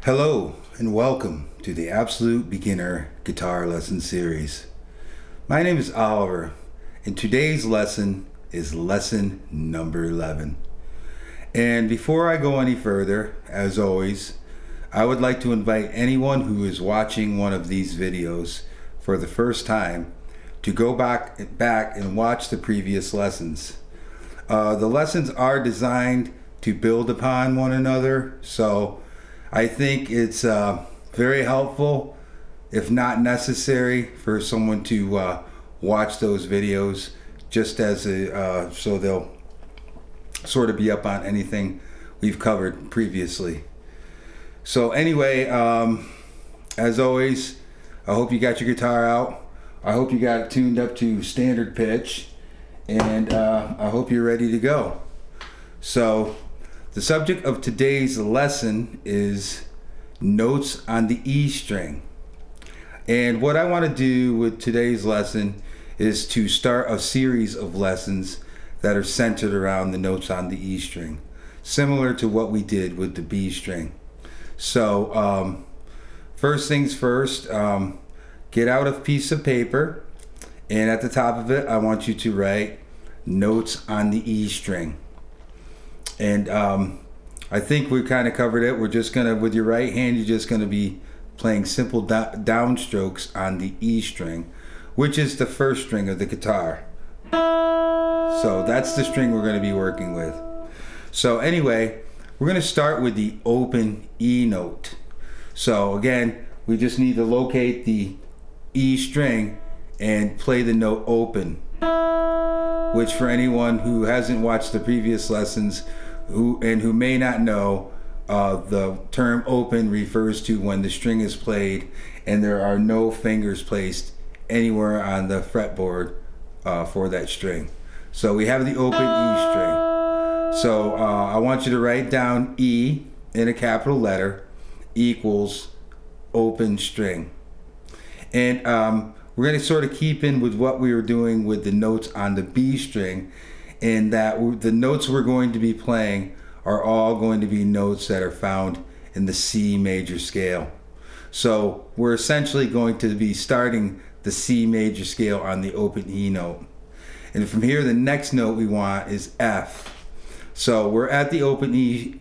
Hello and welcome to the Absolute Beginner Guitar Lesson Series. My name is Oliver and today's lesson is lesson number 11. And before I go any further, as always, I would like to invite anyone who is watching one of these videos for the first time to go back and watch the previous lessons. The lessons are designed to build upon one another, so I think it's very helpful, if not necessary, for someone to watch those videos just as so they'll sort of be up on anything we've covered previously. So anyway, as always, I hope you got your guitar out. I hope you got it tuned up to standard pitch, and I hope you're ready to go. So the subject of today's lesson is notes on the E string. And what I want to do with today's lesson is to start a series of lessons that are centered around the notes on the E string, similar to what we did with the B string. So first things first, get out a piece of paper, and at the top of it I want you to write notes on the E string. And I think we kind of covered it. We're just gonna, with your right hand, you're just gonna be playing simple downstrokes on the E string, which is the first string of the guitar. So that's the string we're gonna be working with. So anyway, we're gonna start with the open E note. So again, we just need to locate the E string and play the note open, which for anyone who hasn't watched the previous lessons who may not know, the term open refers to when the string is played and there are no fingers placed anywhere on the fretboard for that string. So we have the open E string. So I want you to write down E in a capital letter equals open string. And we're going to sort of keep in with what we were doing with the notes on the B string, in that the notes we're going to be playing are all going to be notes that are found in the C major scale. So we're essentially going to be starting the C major scale on the open E note. And from here, the next note we want is F. So we're at the open E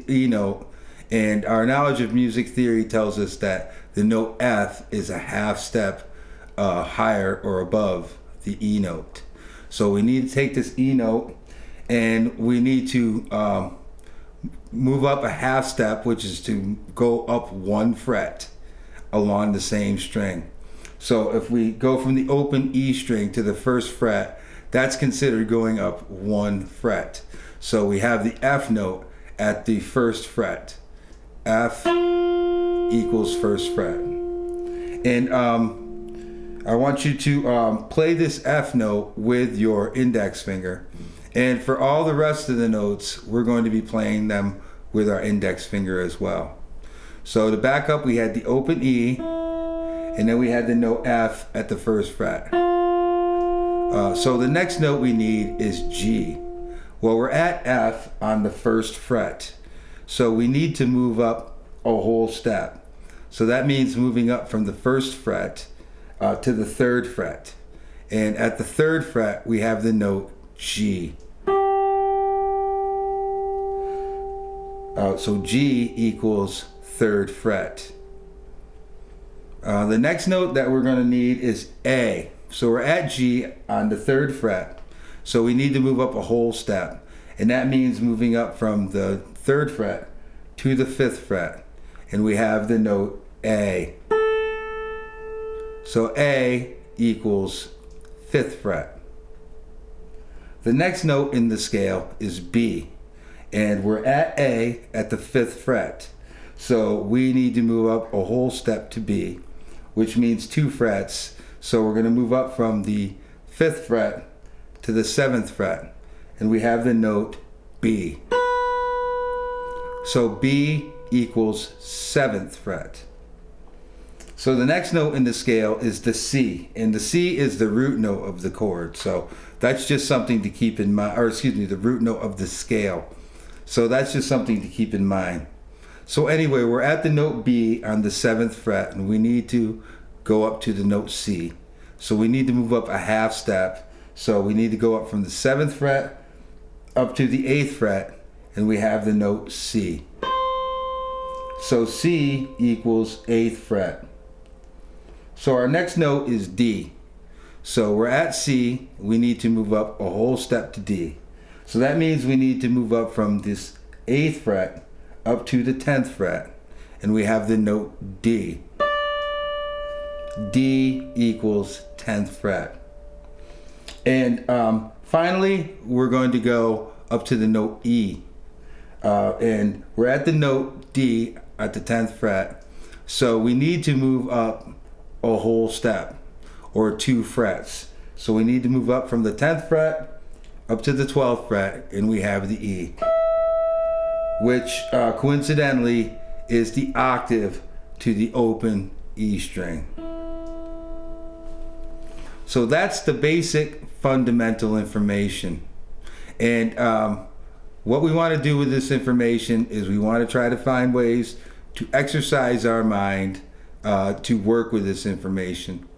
note, and our knowledge of music theory tells us that the note F is a half step higher or above the E note. So we need to take this E note and we need to move up a half step, which is to go up one fret along the same string. So if we go from the open E string to the first fret, that's considered going up one fret. So we have the F note at the first fret. F equals first fret. And I want you to play this F note with your index finger. And for all the rest of the notes, we're going to be playing them with our index finger as well. So to back up, we had the open E, and then we had the note F at the first fret. So the next note we need is G. Well, we're at F on the first fret, so we need to move up a whole step. So that means moving up from the first fret to the third fret. And at the third fret, we have the note G. So G equals third fret. The next note that we're going to need is A. So we're at G on the third fret, so we need to move up a whole step. And that means moving up from the third fret to the fifth fret. And we have the note A. So A equals fifth fret. The next note in the scale is B, and we're at A at the fifth fret. So we need to move up a whole step to B, which means two frets. So we're going to move up from the fifth fret to the seventh fret, and we have the note B. So B equals seventh fret. So the next note in the scale is the C, and the C is the root note of the chord. So that's just something to keep in mind, or excuse me, the root note of the scale. So that's just something to keep in mind. So anyway, we're at the note B on the 7th fret, and we need to go up to the note C. So we need to move up a half step. So we need to go up from the 7th fret up to the 8th fret, and we have the note C. So C equals 8th fret. So our next note is D. So we're at C, we need to move up a whole step to D. So that means we need to move up from this 8th fret up to the 10th fret, and we have the note D. D equals 10th fret. And finally, we're going to go up to the note E. And we're at the note D at the 10th fret. So we need to move up a whole step, or 2 frets. So we need to move up from the 10th fret up to the 12th fret, and we have the E, which coincidentally is the octave to the open E string. So that's the basic fundamental information. And what we want to do with this information is we want to try to find ways to exercise our mind to work with this information.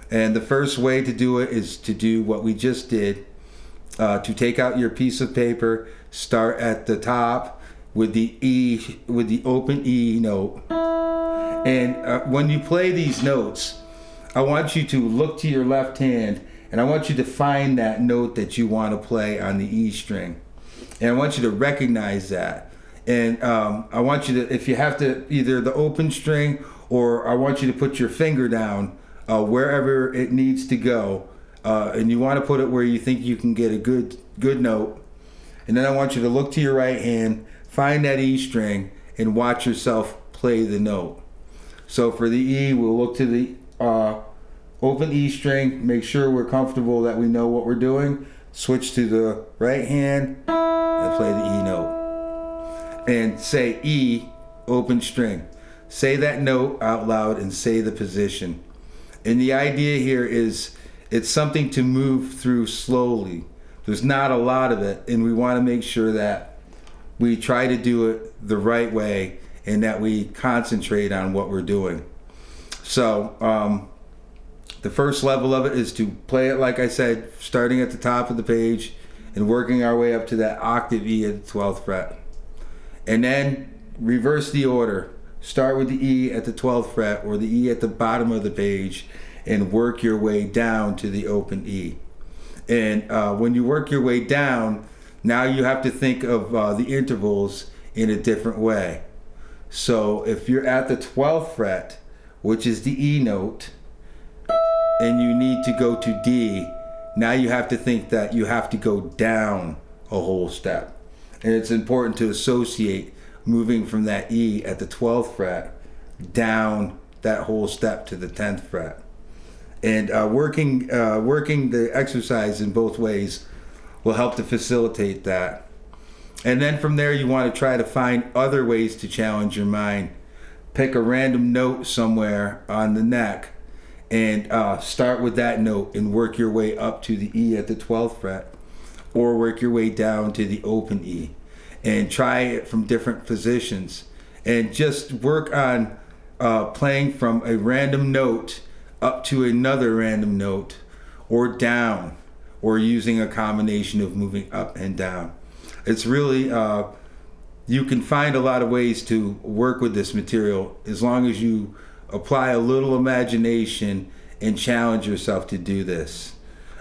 And the first way to do it is to do what we just did, to take out your piece of paper, start at the top with the E, with the open E note. And when you play these notes, I want you to look to your left hand, and I want you to find that note that you want to play on the E string. And I want you to recognize that. And I want you to, if you have to, either the open string, or I want you to put your finger down wherever it needs to go. And you want to put it where you think you can get a good note. And then I want you to look to your right hand, find that E string, and watch yourself play the note. So for the E, we'll look to the open E string, make sure we're comfortable that we know what we're doing, switch to the right hand, and play the E note. And say E, open string. Say that note out loud and say the position. And the idea here is it's something to move through slowly. There's not a lot of it, and we want to make sure that we try to do it the right way and that we concentrate on what we're doing. So the first level of it is to play it, like I said, starting at the top of the page and working our way up to that octave E at the 12th fret. And then reverse the order. Start with the E at the 12th fret or the E at the bottom of the page and work your way down to the open E. And when you work your way down, now you have to think of the intervals in a different way. So if you're at the 12th fret, which is the E note, and you need to go to D, now you have to think that you have to go down a whole step. And it's important to associate moving from that E at the 12th fret down that whole step to the 10th fret. And working the exercise in both ways will help to facilitate that. And then from there, you want to try to find other ways to challenge your mind. Pick a random note somewhere on the neck and start with that note and work your way up to the E at the 12th fret, or work your way down to the open E, and try it from different positions. And just work on playing from a random note up to another random note, or down, or using a combination of moving up and down. It's really, you can find a lot of ways to work with this material as long as you apply a little imagination and challenge yourself to do this.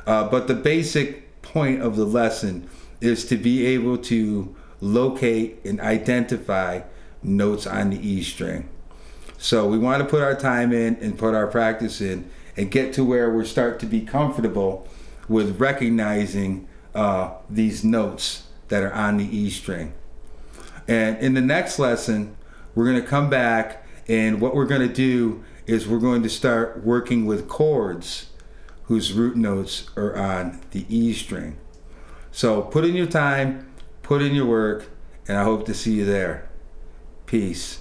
But the basic point of the lesson is to be able to locate and identify notes on the E string. So we want to put our time in and put our practice in and get to where we start to be comfortable with recognizing these notes that are on the E string. And in the next lesson, we're going to come back, and what we're going to do is we're going to start working with chords whose root notes are on the E string. So put in your time, put in your work, and I hope to see you there. Peace.